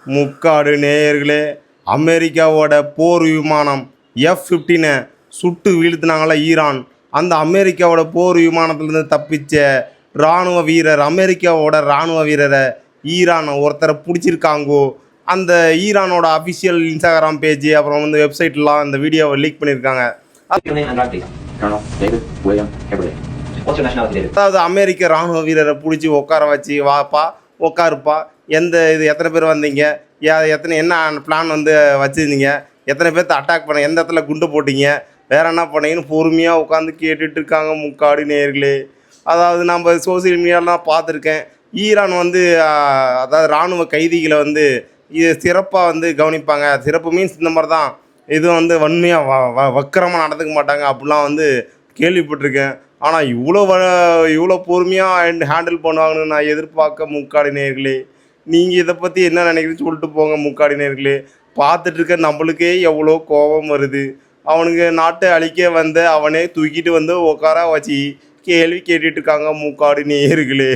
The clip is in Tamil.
முக்காடு நேயர்களே, அமெரிக்காவோட போர் விமானம் F-15 சுட்டு வீழ்த்தினாங்கள ஈரான். அந்த அமெரிக்காவோட போர் விமானத்துலேருந்து தப்பிச்ச இராணுவ வீரர், அமெரிக்காவோட இராணுவ வீரரை ஈரான் ஒருத்தரை பிடிச்சிருக்காங்கோ. அந்த ஈரானோட அஃபிஷியல் இன்ஸ்டாகிராம் பேஜ் அப்புறம் வந்து வெப்சைட்லாம் இந்த வீடியோவை லீக் பண்ணியிருக்காங்க. அதாவது அமெரிக்க இராணுவ வீரரை பிடிச்சி உட்கார வச்சு, வாப்பா உட்காருப்பா, எத்தனை பேர் வந்தீங்க, என்ன பிளான் வந்து வச்சுருந்தீங்க, எத்தனை பேர்த்த அட்டாக் பண்ண, எந்த இடத்துல குண்டு போட்டீங்க, வேறு என்ன பண்ணீங்கன்னு பொறுமையாக உட்காந்து கேட்டுட்டு இருக்காங்க முக்காடு நேயர்களே. அதாவது நம்ம சோசியல் மீடியாலாம் பார்த்துருக்கேன். ஈரான் வந்து அதாவது இராணுவ கைதிகளை வந்து இது சிறப்பாக வந்து கவனிப்பாங்க. சிறப்பு மீன்ஸ் இந்த மாதிரி தான், எதுவும் வந்து வன்மையாக வக்கரமாக நடந்துக்க மாட்டாங்க அப்படிலாம் வந்து கேள்விப்பட்டிருக்கேன். ஆனால் இவ்வளோ பொறுமையாக ஹேண்டில் பண்ணுவாங்கன்னு நான் எதிர்பார்க்க முக்காடு நேயர்களே. நீங்கள் இதை பற்றி என்ன நினைக்கிறீங்கன்னு சொல்லிட்டு போங்க முக்காடு நேயர்களே. பார்த்துட்ருக்க நம்மளுக்கே எவ்வளோ கோபம் வருது. அவனுங்க நாட்டை அழிக்க வந்த அவனே தூக்கிட்டு வந்து உட்கார வச்சு கேள்வி கேட்டுட்ருக்காங்க முக்காடு நேயர்களே.